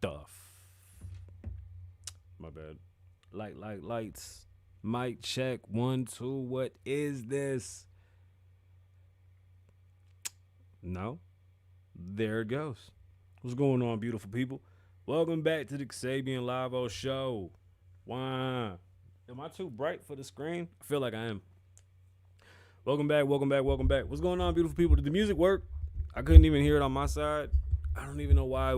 stuff. My bad. Lights. Mic check. 1, 2. What is this? No. There it goes. What's going on, beautiful people? Welcome back to the Kasabian Lavoe Show. Why? Am I too bright for the screen? I feel like I am. Welcome back. What's going on, beautiful people? Did the music work? I couldn't even hear it on my side. I don't even know why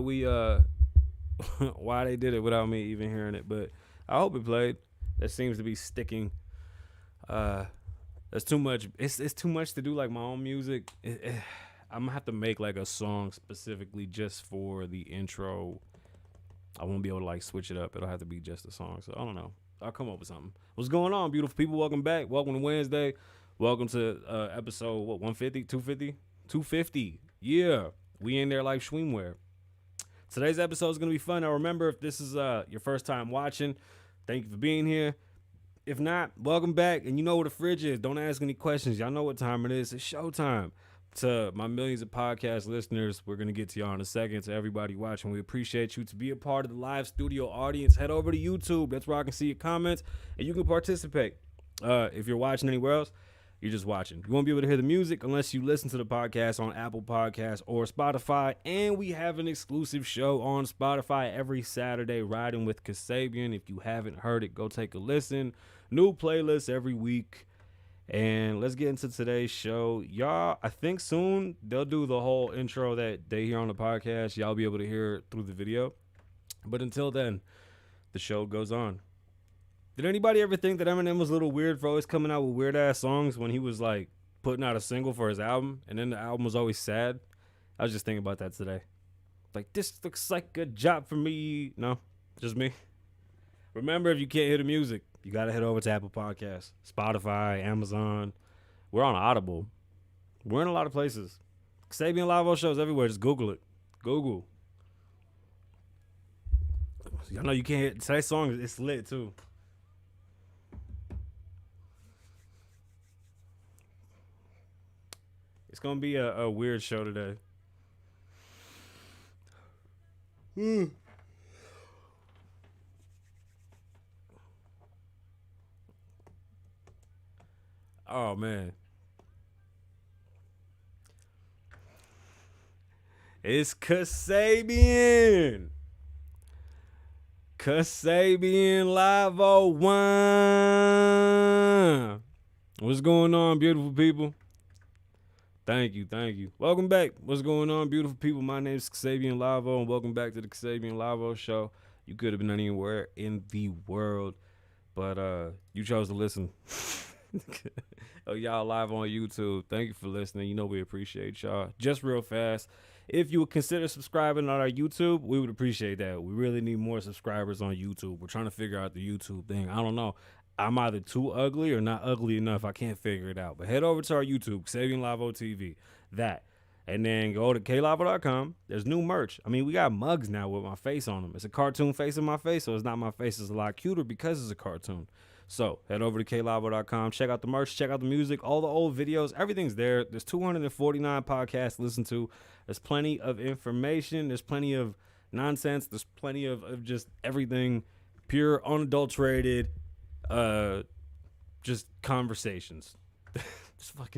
why they did it without me even hearing it, but I hope it played. That seems to be sticking. That's too much. It's too much to do like my own music. I'm gonna have to make like a song specifically just for the intro. I won't be able to like switch it up. It'll have to be just a song. So I don't know. I'll come up with something. What's going on, beautiful people? Welcome back. Welcome to Wednesday. Welcome to episode 150, 250, 250. Yeah, we in there like Schweemware. Today's episode is gonna be fun. Now remember, if this is your first time watching, thank you for being here. If not, welcome back. And you know where the fridge is. Don't ask any questions. Y'all know what time it is. It's showtime. To my millions of podcast listeners, we're going to get to y'all in a second. To everybody watching, we appreciate you. To be a part of the live studio audience, head over to YouTube. That's where I can see your comments, and you can participate. If you're watching anywhere else, you're just watching. You won't be able to hear the music unless you listen to the podcast on Apple Podcasts or Spotify. And we have an exclusive show on Spotify every Saturday, Riding with Kasabian. If you haven't heard it, go take a listen. New playlist every week. And let's get into today's show. Y'all, I think soon they'll do the whole intro that they hear on the podcast. Y'all be able to hear it through the video. But until then, the show goes on. Did anybody ever think that Eminem was a little weird for always coming out with weird ass songs when he was like putting out a single for his album and then the album was always sad? I was just thinking about that today. Like, this looks like a job for me. No, just me. Remember, if you can't hear the music, you got to head over to Apple Podcasts, Spotify, Amazon. We're on Audible. We're in a lot of places. Kasabian Lavoe shows everywhere. Just Google it. Google. Y'all know you can't hear today's song. It's lit, too. It's going to be a weird show today. Oh, man. It's Kasabian. Kasabian Lavoe Wine. What's going on, beautiful people? Thank you. Welcome back. What's going on, beautiful people? My name is Kasabian Lavoe, and welcome back to the Kasabian Lavoe Show. You could have been anywhere in the world, but you chose to listen. Oh, y'all live on YouTube. Thank you for listening. You know we appreciate y'all. Just real fast, if you would consider subscribing on our YouTube, we would appreciate that. We really need more subscribers on YouTube. We're trying to figure out the YouTube thing. I don't know. I'm either too ugly or not ugly enough. I can't figure it out. But head over to our YouTube, Kasabian Lavoe TV. That. And then go to klavoe.com. There's new merch. I mean, we got mugs now with my face on them. It's a cartoon face in my face, so it's not my face. It's a lot cuter because it's a cartoon. So head over to klavoe.com. Check out the merch. Check out the music. All the old videos. Everything's there. There's 249 podcasts to listen to. There's plenty of information. There's plenty of nonsense. There's plenty of just everything. Pure, unadulterated, just conversations.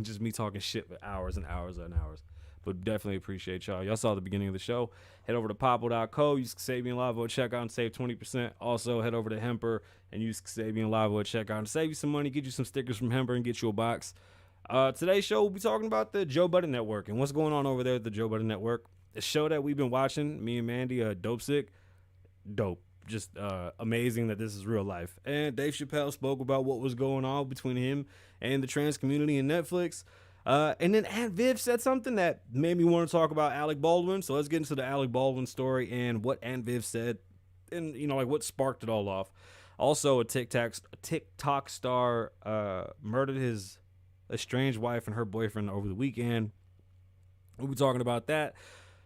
Just me talking shit for hours and hours and hours. But definitely appreciate y'all. Y'all saw the beginning of the show. Head over to popple.co, use Kasabian Lavoe at checkout and save 20%. Also, head over to Hemper and use Kasabian Lavoe at checkout and save you some money, get you some stickers from Hemper and get you a box. Today's show, we'll be talking about the Joe Budden Network and what's going on over there at the Joe Budden Network. A show that we've been watching, me and Mandy, Dope Sick. Dope. Just amazing that this is real life. And Dave Chapelle spoke about what was going on between him and the trans community and Netflix. And then Aunt Viv said something that made me want to talk about Alec Baldwin. So let's get into the Alec Baldwin story and what Aunt Viv said and, you know, like what sparked it all off. Also, a TikTok star murdered his estranged wife and her boyfriend over the weekend. We'll be talking about that.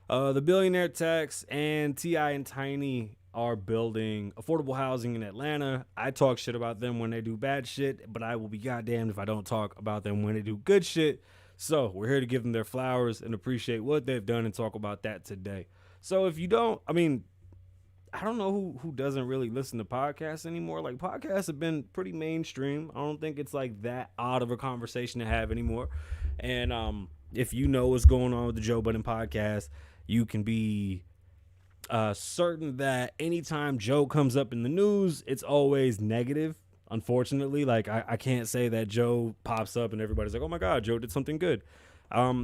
The Billionaire Tax and T.I and Tiny are building affordable housing in Atlanta. I talk shit about them when they do bad shit, but I will be goddamned if I don't talk about them when they do good shit. So we're here to give them their flowers and appreciate what they've done and talk about that today. So if you don't, I mean, I don't know who doesn't really listen to podcasts anymore. Like podcasts have been pretty mainstream. I don't think it's like that odd of a conversation to have anymore. And if you know what's going on with the Joe Budden podcast, you can be certain that anytime Joe comes up in the news, it's always negative. Unfortunately, like I can't say that Joe pops up and everybody's like, oh my God, Joe did something good.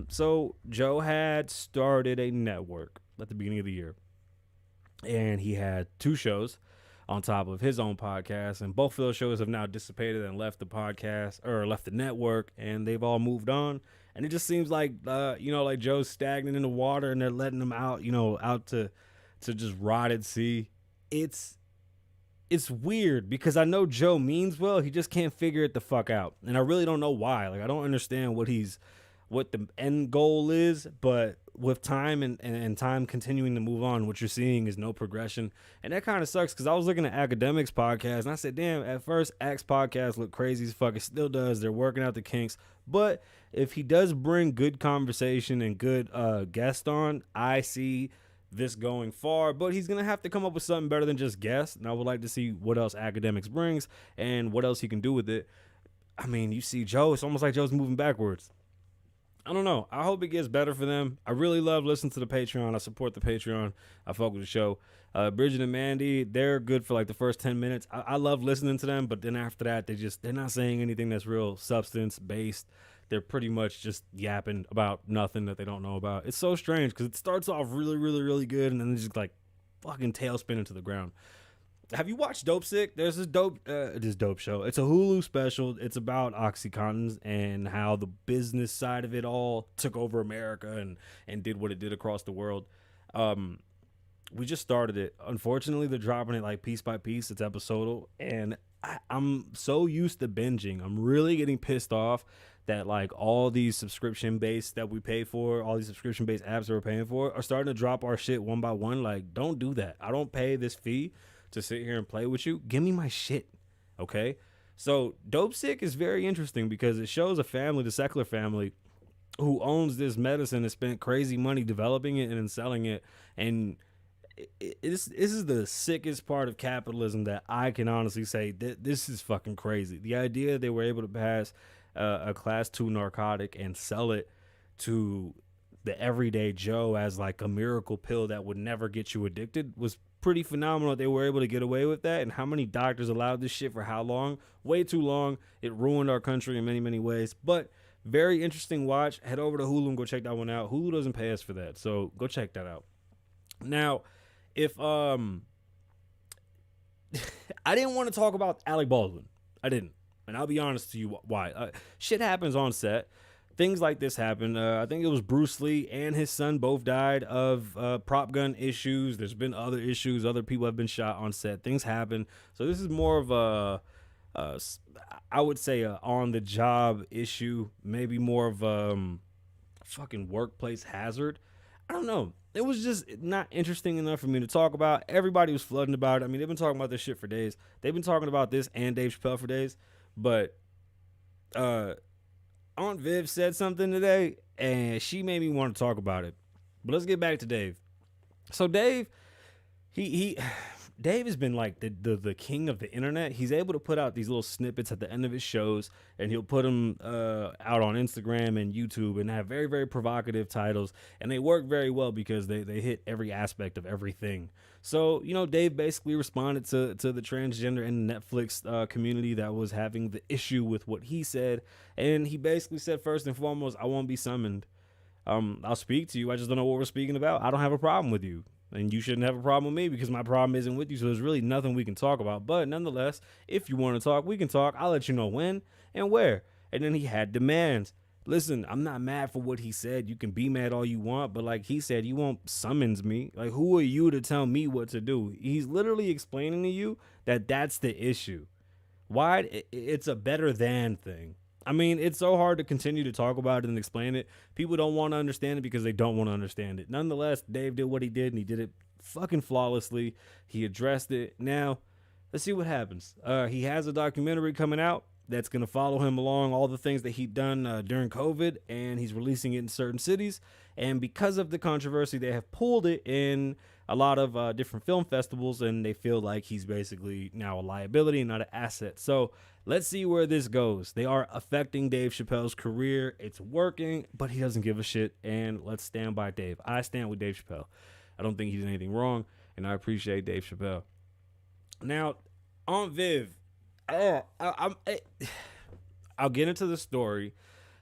So Joe had started a network at the beginning of the year, and he had two shows on top of his own podcast, and both of those shows have now dissipated and left the podcast or left the network, and they've all moved on. And it just seems like like Joe's stagnant in the water, and they're letting him out, out to just rot at sea. It's weird because I know Joe means well. He just can't figure it the fuck out. And I really don't know why. Like, I don't understand what the end goal is, but with time and time continuing to move on, what you're seeing is no progression. And that kind of sucks because I was looking at Academics podcast and I said, damn, at first Axe podcast looked crazy as fuck. It still does. They're working out the kinks. But if he does bring good conversation and good guest on, I see this going far, but he's gonna have to come up with something better than just guess. And I would like to see what else Academics brings and what else he can do with it. I mean, you see Joe, it's almost like Joe's moving backwards. I don't know. I hope it gets better for them. I really love listening to the Patreon. I support the Patreon. I fuck with the show. Bridget and Mandy, they're good for like the first 10 minutes. I love listening to them, but then after that, they're not saying anything that's real substance based. They're pretty much just yapping about nothing that they don't know about. It's so strange because it starts off really, really, really good, and then it's just like fucking tailspin into the ground. Have you watched Dope Sick? There's this dope show. It's a Hulu special. It's about Oxycontins and how the business side of it all took over America and did what it did across the world. We just started it. Unfortunately, they're dropping it like piece by piece. It's episodal, and I'm so used to binging. I'm really getting pissed off that like all these subscription based that we pay for, all these subscription based apps that we're paying for are starting to drop our shit one by one. Like, don't do that. I don't pay this fee to sit here and play with you. Give me my shit. Okay. So Dope Sick is very interesting because it shows a family, the secular family, who owns this medicine and spent crazy money developing it and then selling it. And this is the sickest part of capitalism that I can honestly say that this is fucking crazy. The idea they were able to pass a class 2 narcotic and sell it to the everyday Joe as like a miracle pill that would never get you addicted was pretty phenomenal. They were able to get away with that. And how many doctors allowed this shit for how long? Way too long. It ruined our country in many, many ways. But very interesting watch. Head over to Hulu and go check that one out. Hulu doesn't pay us for that, so go check that out. Now, if I didn't want to talk about Alec Baldwin. I didn't. And I'll be honest to you why. Shit happens on set. Things like this happen. I think it was Bruce Lee and his son both died of prop gun issues. There's been other issues. Other people have been shot on set. Things happen. So this is more of I would say a on-the-job issue. Maybe more of fucking workplace hazard. I don't know. It was just not interesting enough for me to talk about. Everybody was flooding about it. I mean, they've been talking about this shit for days. They've been talking about this and Dave Chapelle for days. But Aunt Viv said something today, and she made me want to talk about it. But let's get back to Dave. So Dave, Dave has been like the king of the internet. He's able to put out these little snippets at the end of his shows, and he'll put them out on Instagram and YouTube and have very, very provocative titles. And they work very well because they hit every aspect of everything. So, Dave basically responded to the transgender and Netflix community that was having the issue with what he said. And he basically said, first and foremost, I won't be summoned. I'll speak to you. I just don't know what we're speaking about. I don't have a problem with you. And you shouldn't have a problem with me because my problem isn't with you. So there's really nothing we can talk about. But nonetheless, if you want to talk, we can talk. I'll let you know when and where. And then he had demands. Listen, I'm not mad for what he said. You can be mad all you want. But like he said, you won't summons me. Like, who are you to tell me what to do? He's literally explaining to you that that's the issue. Why? It's a better than thing. I mean, it's so hard to continue to talk about it and explain it. People don't want to understand it because they don't want to understand it. Nonetheless, Dave did what he did, and he did it fucking flawlessly. He addressed it. Now, let's see what happens. He has a documentary coming out. that's going to follow him along all the things that he done during COVID, and he's releasing it in certain cities. And because of the controversy, they have pulled it in a lot of different film festivals, and they feel like he's basically now a liability and not an asset. So let's see where this goes. They are affecting Dave Chappelle's career. It's working, but he doesn't give a shit, and let's stand by Dave. I stand with Dave Chappelle. I don't think he did anything wrong, and I appreciate Dave Chappelle. Now, on Viv, I'll get into the story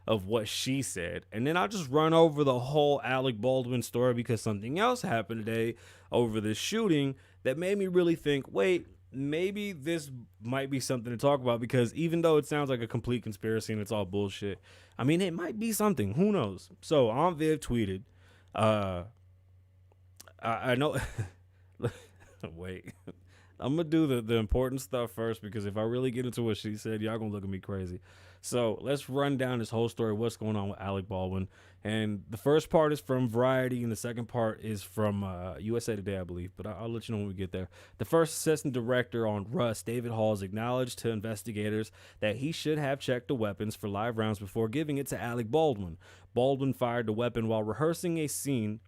of what she said, and then I'll just run over the whole Alec Baldwin story, because something else happened today over this shooting that made me really think, wait, maybe this might be something to talk about, because even though it sounds like a complete conspiracy and it's all bullshit, I mean, it might be something. Who knows? So, Aunt Viv tweeted, I know... Wait. I'm going to do the important stuff first, because if I really get into what she said, y'all going to look at me crazy. So let's run down this whole story, what's going on with Alec Baldwin. And the first part is from Variety, and the second part is from USA Today, I believe. But I'll let you know when we get there. The first assistant director on Rust, David Halls, acknowledged to investigators that he should have checked the weapons for live rounds before giving it to Alec Baldwin. Baldwin fired the weapon while rehearsing a scene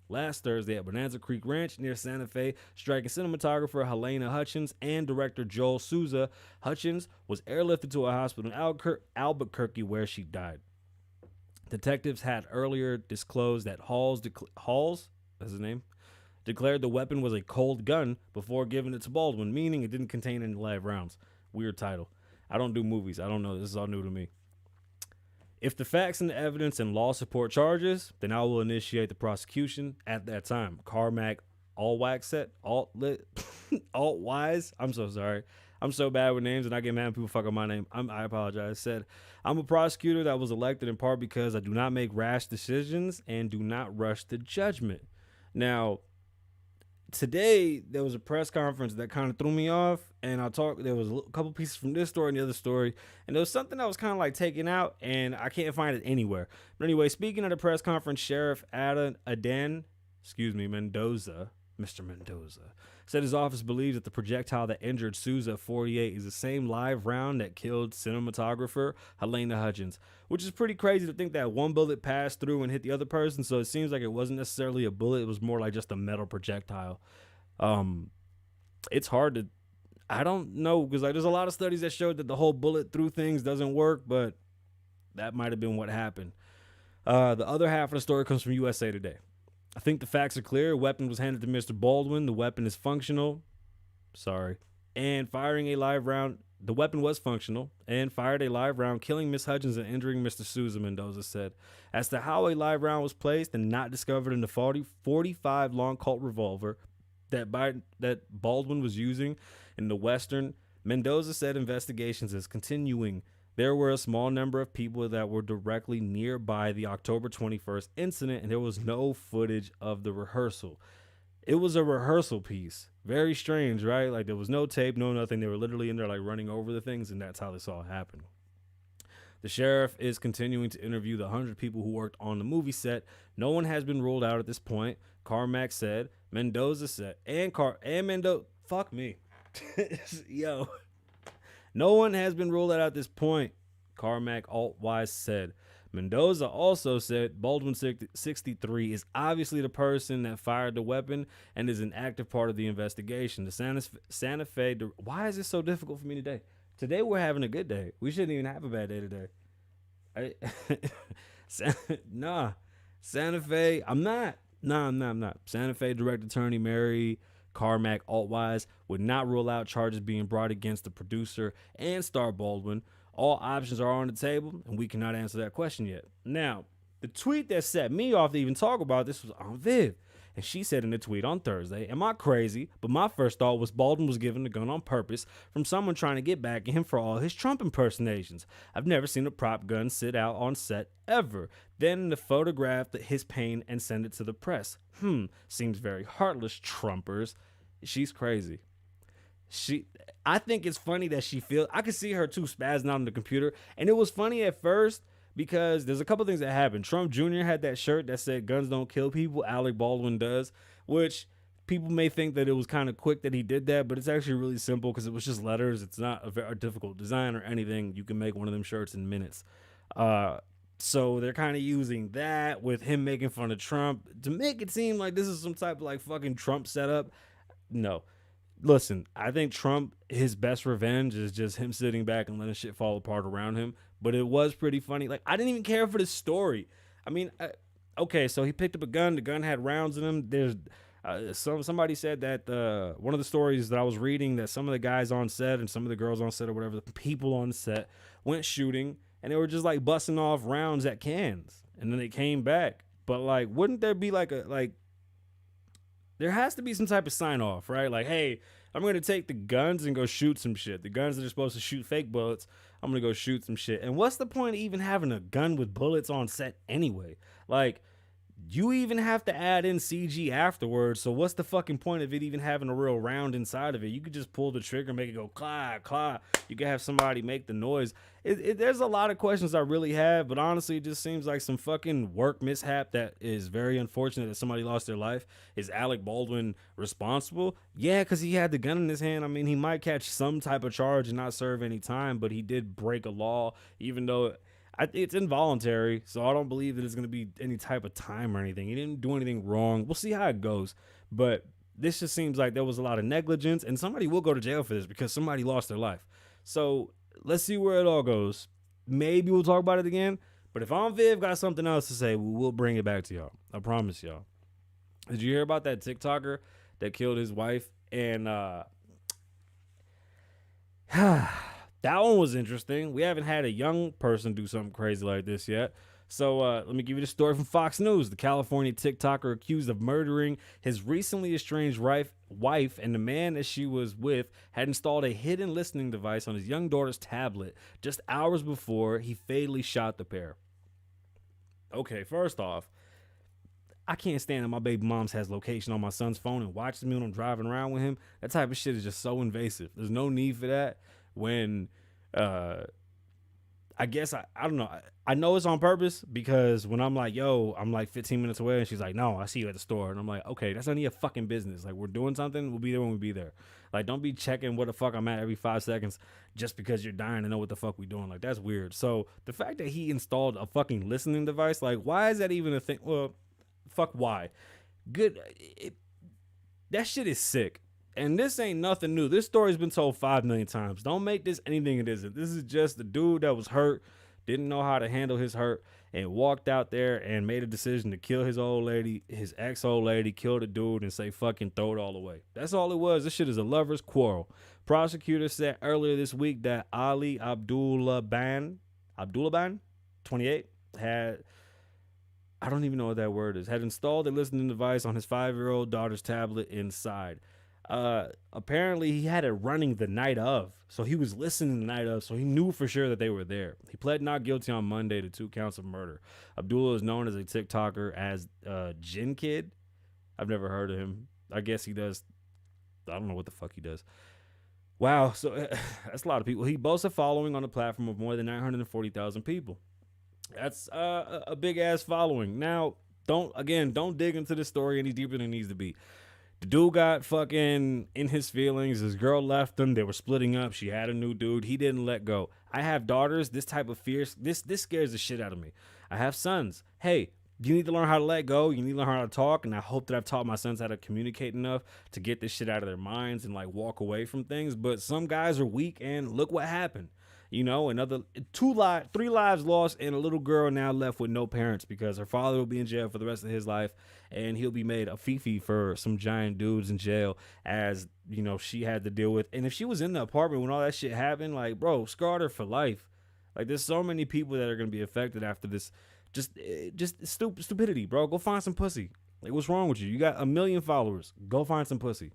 last Thursday at Bonanza Creek Ranch near Santa Fe, striking cinematographer Helena Hutchins and director Joel Souza. Hutchins was airlifted to a hospital in Albuquerque, where she died. Detectives had earlier disclosed that Halls, that's his name, declared the weapon was a cold gun before giving it to Baldwin, meaning it didn't contain any live rounds. Weird title. I don't do movies. I don't know. This is all new to me. If the facts and the evidence and law support charges, then I will initiate the prosecution at that time. Carmack Altwise. I'm so sorry. I'm so bad with names, and I get mad when people fuck up my name. I apologize. Said, I'm a prosecutor that was elected in part because I do not make rash decisions and do not rush to judgment. Now, today there was a press conference that kind of threw me off, and there was a couple pieces from this story and the other story, and there was something that was kind of like taken out, and I can't find it anywhere. But anyway, speaking at a press conference, Sheriff Mendoza, Mr. Mendoza, said his office believes that the projectile that injured Souza at 48 is the same live round that killed cinematographer Helena Hutchins, which is pretty crazy to think that one bullet passed through and hit the other person. So it seems like it wasn't necessarily a bullet. It was more like just a metal projectile. It's hard to, I don't know, because like there's a lot of studies that showed that the whole bullet through things doesn't work, but that might have been what happened. The other half of the story comes from USA Today. I think the facts are clear. A weapon was handed to Mr. Baldwin. The weapon is functional. And firing a live round. The weapon was functional and fired a live round, killing Miss Hutchins and injuring Mr. Souza, Mendoza said. As to how a live round was placed and not discovered in the 45 long Colt revolver that Baldwin was using in the Western, Mendoza said investigations is continuing. There were a small number of people that were directly nearby the October 21st incident, and there was no footage of the rehearsal. It was a rehearsal piece. Very strange, right? Like there was no tape, no nothing. They were literally in there like running over the things, and that's how this all happened. The sheriff is continuing to interview the 100 people who worked on the movie set. No one has been ruled out at this point, Carmack said. Mendoza said, fuck me. Yo. No one has been ruled out at this point, Carmack Altwise said. Mendoza also said Baldwin 63 is obviously the person that fired the weapon and is an active part of the investigation. The Santa Fe, why is this so difficult for me today? Today we're having a good day. We shouldn't even have a bad day today. Santa Fe, I'm not. Santa Fe Direct Attorney Mary Carmack Altwise would not rule out charges being brought against the producer and star Baldwin. All options are on the table, and we cannot answer that question yet. Now, the tweet that set me off to even talk about this was on Viv, and she said in the tweet on Thursday, "Am I crazy? But my first thought was Baldwin was given the gun on purpose from someone trying to get back at him for all his Trump impersonations. I've never seen a prop gun sit out on set ever. Then the photograph his pain and send it to the press. Seems very heartless, Trumpers." She's crazy. I think it's funny that I could see her too spazzing out on the computer. And it was funny at first because there's a couple things that happened. Trump Jr. had that shirt that said guns don't kill people. Alec Baldwin does, which people may think that it was kind of quick that he did that, but it's actually really simple because it was just letters. It's not a very difficult design or anything. You can make one of them shirts in minutes. So they're kind of using that with him making fun of Trump to make it seem like this is some type of like fucking Trump setup. No. Listen, I think Trump, his best revenge is just him sitting back and letting shit fall apart around him. But it was pretty funny. Like, I didn't even care for the story. I mean, okay, so he picked up a gun. The gun had rounds in him. There's somebody said that one of the stories that I was reading, that some of the guys on set and some of the girls on set or whatever, the people on set went shooting and they were just like busting off rounds at cans, and then they came back. But like, wouldn't there be like there has to be some type of sign off, right? Like, hey, I'm going to take the guns and go shoot some shit. The guns that are supposed to shoot fake bullets, I'm going to go shoot some shit. And what's the point of even having a gun with bullets on set anyway? Like, you even have to add in CG afterwards. So what's the fucking point of it even having a real round inside of it? You could just pull the trigger, make it go clap, clap. You could have somebody make the noise. There's a lot of questions I really have, but honestly, it just seems like some fucking work mishap that is very unfortunate that somebody lost their life. Is Alec Baldwin responsible? Yeah, because he had the gun in his hand. I mean, he might catch some type of charge and not serve any time, but he did break a law, even though it's involuntary, so I don't believe that it's going to be any type of time or anything. He didn't do anything wrong. We'll see how it goes. But this just seems like there was a lot of negligence, and somebody will go to jail for this because somebody lost their life. So let's see where it all goes. Maybe we'll talk about it again. But if Aunt Viv got something else to say, we'll bring it back to y'all. I promise y'all. Did you hear about that TikToker that killed his wife? And that one was interesting. We haven't had a young person do something crazy like this yet. So let me give you the story from Fox News. The California TikToker accused of murdering his recently estranged wife, and the man that she was with had installed a hidden listening device on his young daughter's tablet just hours before he fatally shot the pair. Okay, first off, I can't stand that my baby mom's has location on my son's phone and watches me when I'm driving around with him. That type of shit is just so invasive. There's no need for that. When I guess I don't know. I know it's on purpose because when I'm like, yo, I'm like 15 minutes away, and she's like, no, I see you at the store. And I'm like, okay, that's none of your fucking business. Like, we're doing something, we'll be there when we be there. Like, don't be checking where the fuck I'm at every 5 seconds just because you're dying to know what the fuck we doing. Like, that's weird. So the fact that he installed a fucking listening device, like, why is that even a thing? Well, fuck why. Good. That shit is sick. And this ain't nothing new. This story's been told 5 million times. Don't make this anything it isn't. This is just the dude that was hurt, didn't know how to handle his hurt, and walked out there and made a decision to kill his old lady, his ex-old lady, kill the dude and say fucking throw it all away. That's all it was. This shit is a lover's quarrel. Prosecutors said earlier this week that Ali Abdullaban, 28, had, I don't even know what that word is, had installed a listening device on his 5-year-old daughter's tablet inside. Apparently he had it running the night of, so he was listening the night of, so he knew for sure that they were there. He pled not guilty on Monday to 2 counts of murder. Abdullah is known as a TikToker as Jin Kid. I've never heard of him. I guess he does. I don't know what the fuck he does. Wow, so that's a lot of people. He boasts a following on the platform of more than 940,000 people. That's a big ass following. Now, don't dig into this story any deeper than it needs to be. The dude got fucking in his feelings. His girl left him. They were splitting up. She had a new dude. He didn't let go. I have daughters. This type of fear, this scares the shit out of me. I have sons. Hey, you need to learn how to let go. You need to learn how to talk. And I hope that I've taught my sons how to communicate enough to get this shit out of their minds and like walk away from things. But some guys are weak, and look what happened. You know, another 3 lives lost, and a little girl now left with no parents because her father will be in jail for the rest of his life, and he'll be made a fifi for some giant dudes in jail, as you know she had to deal with. And if she was in the apartment when all that shit happened, like, bro, scarred her for life. Like, there's so many people that are gonna be affected after this. Just stupidity, bro. Go find some pussy. Like, what's wrong with you? You got 1 million followers. Go find some pussy.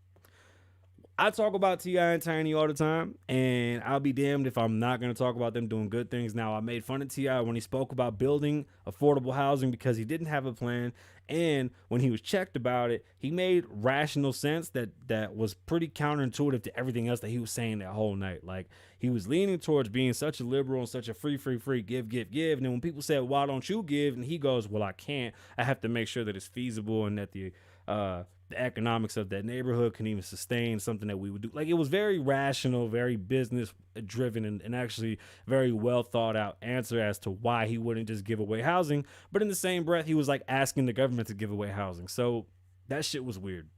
I talk about T.I and Tiny all the time, and I'll be damned if I'm not going to talk about them doing good things. Now, I made fun of T.I when he spoke about building affordable housing because he didn't have a plan, and when he was checked about it, he made rational sense that was pretty counterintuitive to everything else that he was saying that whole night. Like, he was leaning towards being such a liberal and such a free, give, and then when people said, why don't you give? And he goes, well, I can't. I have to make sure that it's feasible and that the the economics of that neighborhood can even sustain something that we would do. Like, it was very rational, very business driven, and actually very well thought out answer as to why he wouldn't just give away housing. But in the same breath, he was like asking the government to give away housing. So that shit was weird.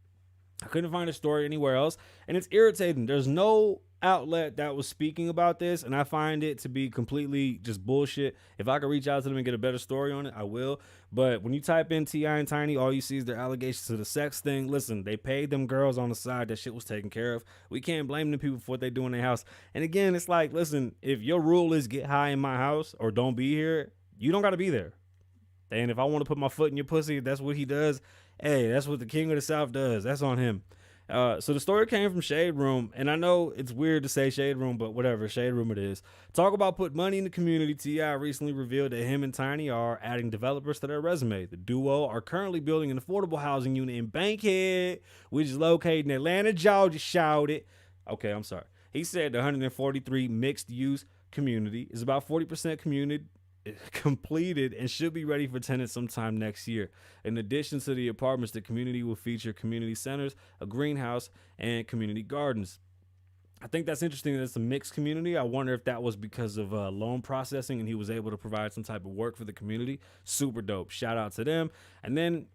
I couldn't find a story anywhere else, and it's irritating. There's no outlet that was speaking about this, and I find it to be completely just bullshit. If I could reach out to them and get a better story on it, I will. But when you type in T.I and Tiny, all you see is their allegations to the sex thing. Listen, they paid them girls on the side. That shit was taken care of. We can't blame them people for what they do in their house. And again, it's like, listen, if your rule is get high in my house or don't be here, you don't got to be there. And if I want to put my foot in your pussy, that's what he does. Hey, that's what the king of the South does. That's on him. So the story came from Shade Room, and I know it's weird to say Shade Room, but whatever, Shade Room it is. Talk about put money in the community. T.I recently revealed that him and Tiny are adding developers to their resume. The duo are currently building an affordable housing unit in Bankhead, which is located in Atlanta, Georgia. Shouted. Okay, I'm sorry. He said the 143 mixed use community is about 40% completed and should be ready for tenants sometime next year. In addition to the apartments, the community will feature community centers, a greenhouse, and community gardens. I think that's interesting that it's a mixed community. I wonder if that was because of loan processing and he was able to provide some type of work for the community. Super dope. Shout out to them. And then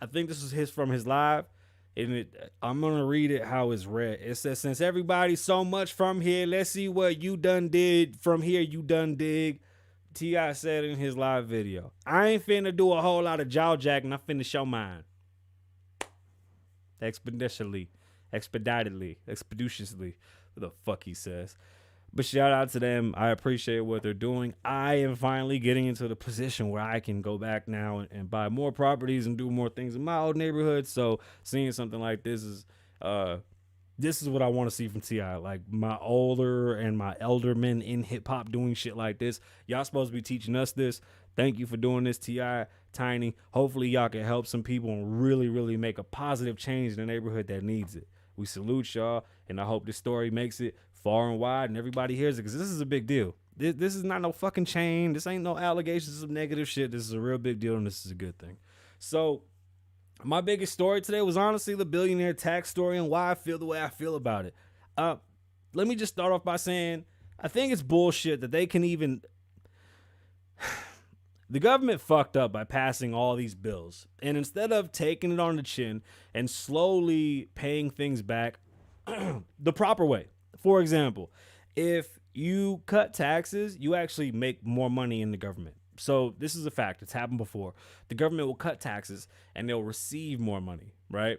I think this is from his live. And I'm going to read it how it's read. It says, since everybody's so much from here, let's see what you done did from here. You done dig. T.I said in his live video, I ain't finna do a whole lot of jaw jacking. I'm finna show mine. Expeditiously. What the fuck he says. But shout out to them. I appreciate what they're doing. I am finally getting into the position where I can go back now and buy more properties and do more things in my old neighborhood. So seeing something like this is what I want to see from T.I. Like my older and my elder men in hip hop doing shit like this. Y'all supposed to be teaching us this. Thank you for doing this, T.I, Tiny. Hopefully y'all can help some people and really, really make a positive change in the neighborhood that needs it. We salute y'all, and I hope this story makes it far and wide and everybody hears it, because this is a big deal. This is not no fucking chain. This ain't no allegations of negative shit. This is a real big deal, and this is a good thing. So my biggest story today was honestly the Billionaire Tax story and why I feel the way I feel about it. Let me just start off by saying I think it's bullshit that they can even... The government fucked up by passing all these bills. And instead of taking it on the chin and slowly paying things back the proper way. For example, if you cut taxes, you actually make more money in the government. So this is a fact. It's happened before. The government will cut taxes and they'll receive more money, right?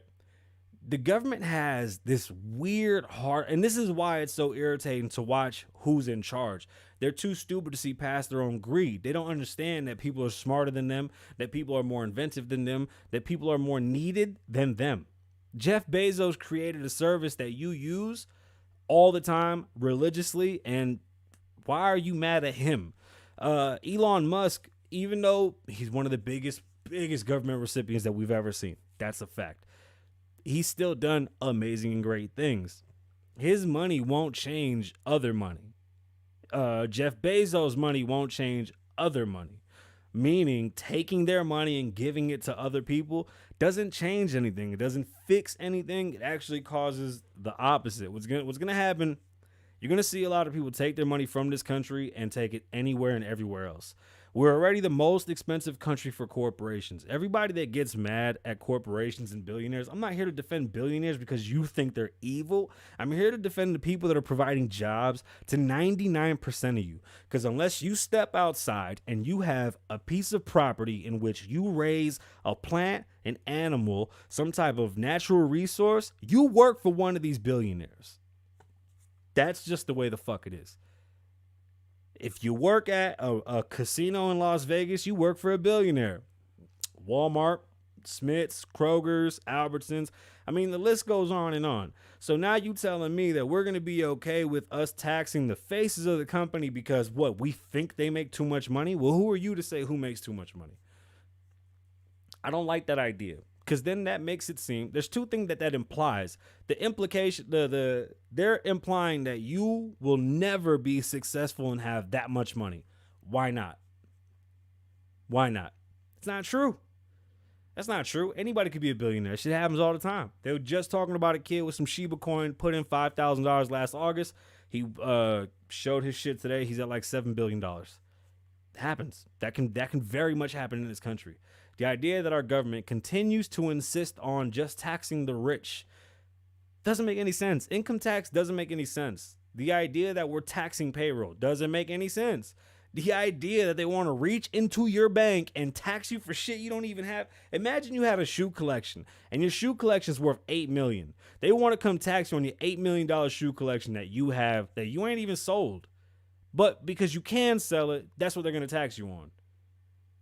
The government has this weird heart, and this is why it's so irritating to watch who's in charge. They're too stupid to see past their own greed. They don't understand that people are smarter than them, that people are more inventive than them, that people are more needed than them. Jeff Bezos created a service that you use all the time religiously, and why are you mad at him? Elon Musk, even though he's one of the biggest government recipients that we've ever seen, that's a fact. He's still done amazing and great things. His money won't change other money. Jeff Bezos' money won't change other money. Meaning taking their money and giving it to other people doesn't change anything. It doesn't fix anything. It actually causes the opposite. What's gonna happen, you're going to see a lot of people take their money from this country and take it anywhere and everywhere else. We're already the most expensive country for corporations. Everybody that gets mad at corporations and billionaires, I'm not here to defend billionaires because you think they're evil. I'm here to defend the people that are providing jobs to 99% of you. Because unless you step outside and you have a piece of property in which you raise a plant, an animal, some type of natural resource, you work for one of these billionaires. That's just the way the fuck it is. If you work at a casino in Las Vegas, you work for a billionaire. Walmart, Smith's, Kroger's, Albertsons. I mean, the list goes on and on. So now you telling me that we're going to be okay with us taxing the faces of the company because what, we think they make too much money? Well, who are you to say who makes too much money? I don't like that idea. Because then that makes it seem, there's two things that implies. The implication, they're implying that you will never be successful and have that much money. Why not? Why not? It's not true. That's not true. Anybody could be a billionaire. Shit happens all the time. They were just talking about a kid with some Shiba coin, put in $5,000 last August. He showed his shit today. He's at like $7 billion. It happens. That can very much happen in this country. The idea that our government continues to insist on just taxing the rich doesn't make any sense. Income tax doesn't make any sense. The idea that we're taxing payroll doesn't make any sense. The idea that they want to reach into your bank and tax you for shit you don't even have. Imagine you have a shoe collection and your shoe collection is worth $8 million. They want to come tax you on your $8 million shoe collection that you have that you ain't even sold. But because you can sell it, that's what they're going to tax you on.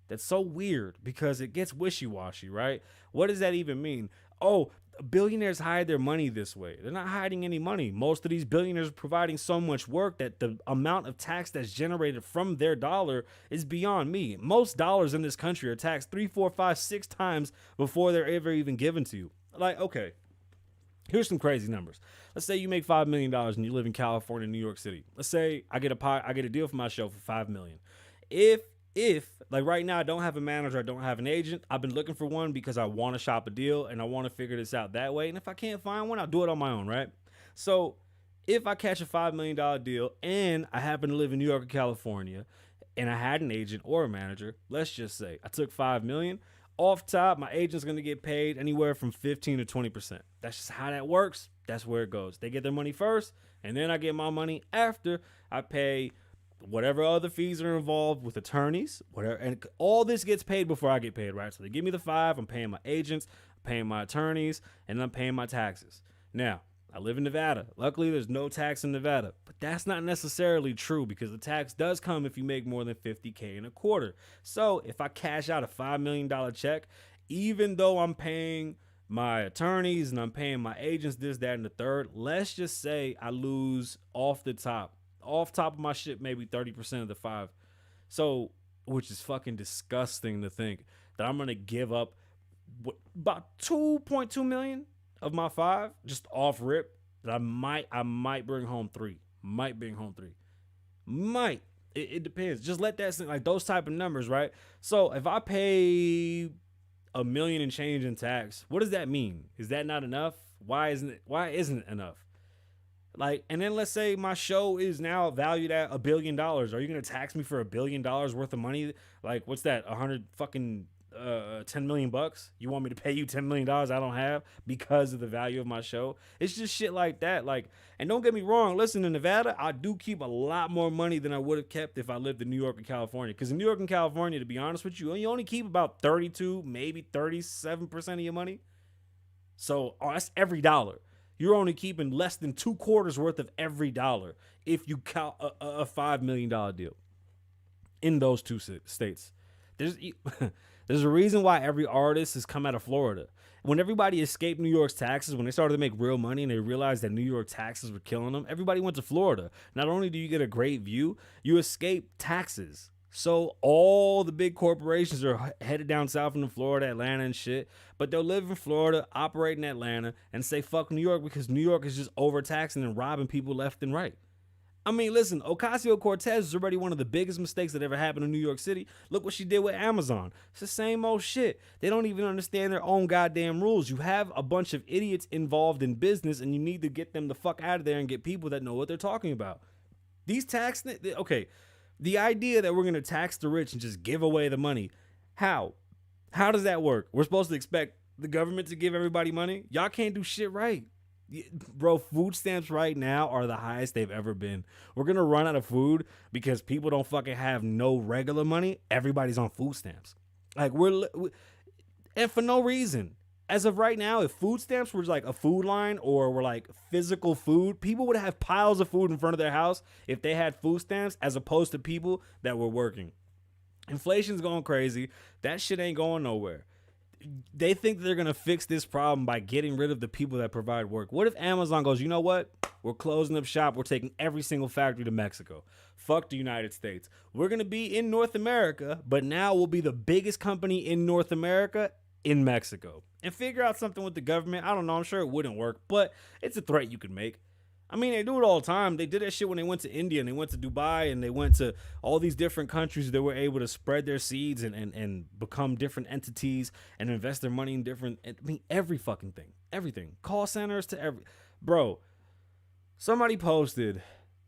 That's so weird because it gets wishy-washy, right? What does that even mean? Oh, billionaires hide their money this way. They're not hiding any money. Most of these billionaires are providing so much work that the amount of tax that's generated from their dollar is beyond me. Most dollars in this country are taxed 3, 4, 5, 6 times before they're ever even given to you. Like, okay, here's some crazy numbers. Let's say you make $5 million and you live in California, New York City. Let's say I get a deal for my show for $5 million. If like right now I don't have a manager, I don't have an agent, I've been looking for one because I want to shop a deal and I want to figure this out that way. And if I can't find one, I'll do it on my own, right? So if I catch a $5 million deal and I happen to live in New York or California and I had an agent or a manager, let's just say I took $5 million off top, my agent's going to get paid anywhere from 15 to 20%. That's just how that works. That's where it goes. They get their money first and then I get my money after I pay whatever other fees are involved with attorneys, whatever, and all this gets paid before I get paid, right? So they give me the 5, I'm paying my agents, I'm paying my attorneys, and I'm paying my taxes. Now, I live in Nevada. Luckily, there's no tax in Nevada, but that's not necessarily true because the tax does come if you make more than $50K in a quarter. So if I cash out a $5 million check, even though I'm paying my attorneys and I'm paying my agents, this, that, and the third, let's just say I lose off top of my shit, maybe 30% of the 5. So, which is fucking disgusting to think that I'm going to give up about 2.2 million of my 5 just off rip that I might bring home 3. It depends. Just let that, like those type of numbers, right? So if I pay $1 million and change in tax, what does that mean? Is that not enough? Why isn't it enough? Like, and then let's say my show is now valued at $1 billion. Are you gonna tax me for $1 billion worth of money? Like, what's that? 10 million bucks? You want me to pay you $10 million I don't have because of the value of my show? It's just shit like that. Like, and don't get me wrong. Listen, in Nevada, I do keep a lot more money than I would have kept if I lived in New York or California. Because in New York and California, to be honest with you only keep about 32, maybe 37% of your money. So that's every dollar. You're only keeping less than 2 quarters worth of every dollar if you count a $5 million deal in those 2 states. There's a reason why every artist has come out of Florida. When everybody escaped New York's taxes, when they started to make real money and they realized that New York taxes were killing them, everybody went to Florida. Not only do you get a great view, you escape taxes. So all the big corporations are headed down south into Florida, Atlanta and shit, but they'll live in Florida, operate in Atlanta, and say fuck New York because New York is just overtaxing and robbing people left and right. I mean, listen, Ocasio-Cortez is already one of the biggest mistakes that ever happened in New York City. Look what she did with Amazon. It's the same old shit. They don't even understand their own goddamn rules. You have a bunch of idiots involved in business and you need to get them the fuck out of there and get people that know what they're talking about. These the idea that we're going to tax the rich and just give away the money, how does that work? We're supposed to expect the government to give everybody money? Y'all can't do shit right. Bro, food stamps right now are the highest they've ever been. We're going to run out of food because people don't fucking have no regular money. Everybody's on food stamps. Like and for no reason. As of right now, if food stamps were like a food line or were like physical food, people would have piles of food in front of their house if they had food stamps as opposed to people that were working. Inflation's going crazy. That shit ain't going nowhere. They think they're going to fix this problem by getting rid of the people that provide work. What if Amazon goes, you know what? We're closing up shop. We're taking every single factory to Mexico. Fuck the United States. We're going to be in North America, but now we'll be the biggest company in North America in Mexico. And figure out something with the government. I don't know. I'm sure it wouldn't work, but it's a threat you could make. I mean, they do it all the time. They did that shit when they went to India and they went to Dubai and they went to all these different countries that were able to spread their seeds and become different entities and invest their money in different, I mean, every fucking thing. Everything. Call centers to every. Bro, somebody posted,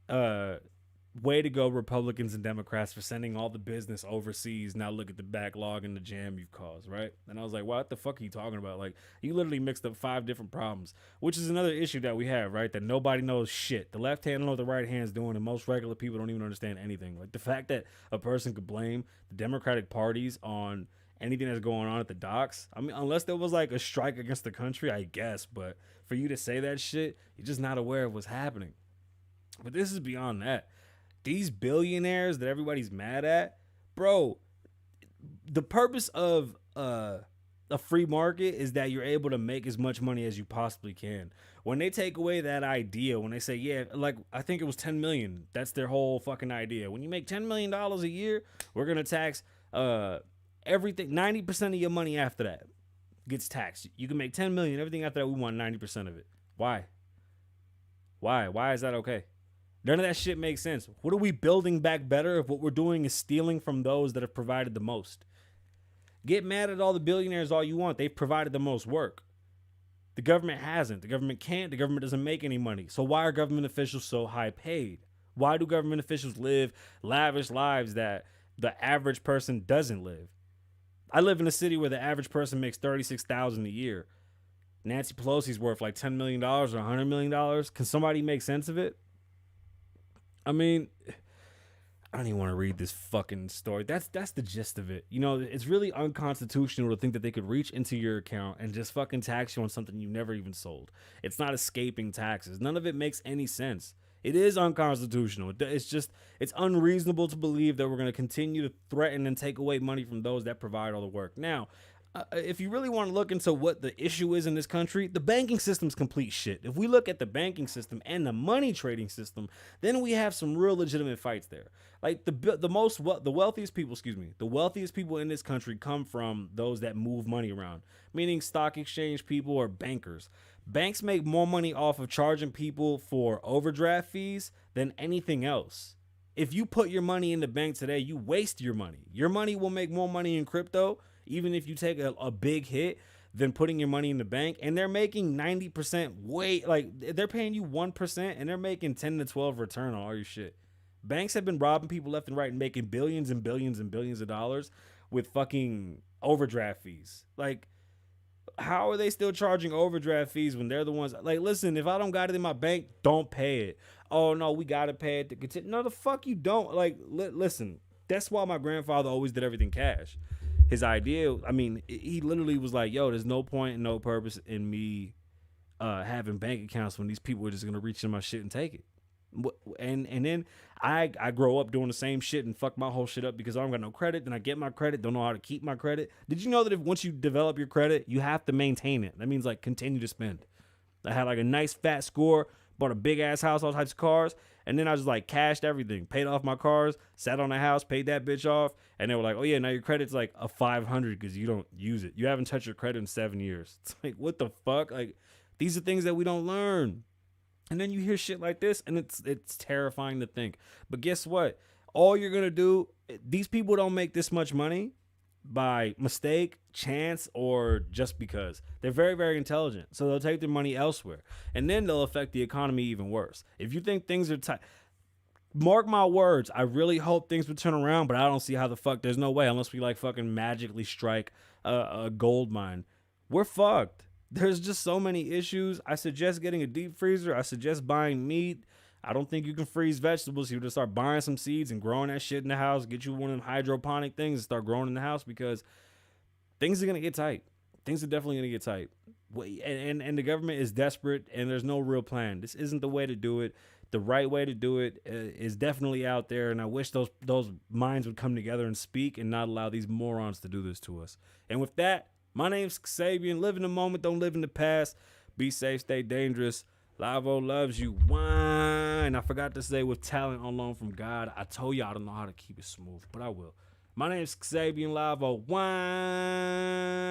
way to go, Republicans and Democrats, for sending all the business overseas. Now look at the backlog and the jam you've caused, right? And I was like, what the fuck are you talking about? Like, you literally mixed up 5 different problems, which is another issue that we have, right? That nobody knows shit. The left hand don't know what the right hand's doing, and most regular people don't even understand anything. Like, the fact that a person could blame the Democratic parties on anything that's going on at the docks. I mean, unless there was like a strike against the country, I guess. But for you to say that shit, you're just not aware of what's happening. But this is beyond that. These billionaires that everybody's mad at, bro, the purpose of a free market is that you're able to make as much money as you possibly can. When they take away that idea, when they say, yeah, like, I think it was 10 million, that's their whole fucking idea. When you make $10 million a year, we're going to tax everything. 90% of your money after that gets taxed. You can make 10 million, everything after that, we want 90% of it. Why is that okay? None of that shit makes sense. What are we building back better if what we're doing is stealing from those that have provided the most? Get mad at all the billionaires all you want. They've provided the most work. The government hasn't. The government can't. The government doesn't make any money. So why are government officials so high paid? Why do government officials live lavish lives that the average person doesn't live? I live in a city where the average person makes $36,000 a year. Nancy Pelosi's worth like $10 million or $100 million. Can somebody make sense of it? I mean, I don't even want to read this fucking story. That's the gist of it. You know, it's really unconstitutional to think that they could reach into your account and just fucking tax you on something you never even sold. It's not escaping taxes. None of it makes any sense. It is unconstitutional. It's unreasonable to believe that we're going to continue to threaten and take away money from those that provide all the work. Now, if you really want to look into what the issue is in this country, the banking system's complete shit. If we look at the banking system and the money trading system, then we have some real legitimate fights there. Like the wealthiest people in this country come from those that move money around, meaning stock exchange people or bankers. Banks make more money off of charging people for overdraft fees than anything else. If you put your money in the bank today, you waste your money. Your money will make more money in crypto, even if you take a big hit, than putting your money in the bank. And they're making 90% they're paying you 1% and they're making 10 to 12 return on all your shit. Banks have been robbing people left and right and making billions and billions and billions of dollars with fucking overdraft fees. Like, how are they still charging overdraft fees when they're the ones? Like, listen, if I don't got it in my bank, don't pay it. Oh no, we gotta pay it to continue. No, the fuck you don't. Like, listen, that's why my grandfather always did everything cash. His idea, I mean, he literally was like, yo, there's no point and no purpose in me having bank accounts when these people are just gonna reach in my shit and take it. And then I grow up doing the same shit and fuck my whole shit up because I don't got no credit. Then I get my credit, don't know how to keep my credit. Did you know that if once you develop your credit, you have to maintain it? That means like continue to spend. I had like a nice fat score, bought a big ass house, all types of cars, and then I just like cashed everything, paid off my cars, sat on the house, paid that bitch off, and they were like, oh yeah, now your credit's like a 500 because you don't use it. You haven't touched your credit in 7 years. It's like, what the fuck? Like, these are things that we don't learn. And then you hear shit like this, and it's terrifying to think. But guess what? All you're going to do, these people don't make this much money by mistake, chance, or just because. They're very, very intelligent. So they'll take their money elsewhere. And then they'll affect the economy even worse. If you think things are tight, mark my words, I really hope things will turn around, but I don't see how the fuck. There's no way unless we like fucking magically strike a gold mine. We're fucked. There's just so many issues. I suggest getting a deep freezer. I suggest buying meat. I don't think you can freeze vegetables. You just start buying some seeds and growing that shit in the house. Get you one of them hydroponic things and start growing in the house because things are going to get tight. Things are definitely going to get tight. And the government is desperate and there's no real plan. This isn't the way to do it. The right way to do it is definitely out there. And I wish those minds would come together and speak and not allow these morons to do this to us. And with that, my name's Kasabian. Live in the moment, don't live in the past. Be safe, stay dangerous. Lavoe loves you. Wine. I forgot to say with talent on loan from God. I told you I don't know how to keep it smooth, but I will. My name's Kasabian Lavoe. Wine.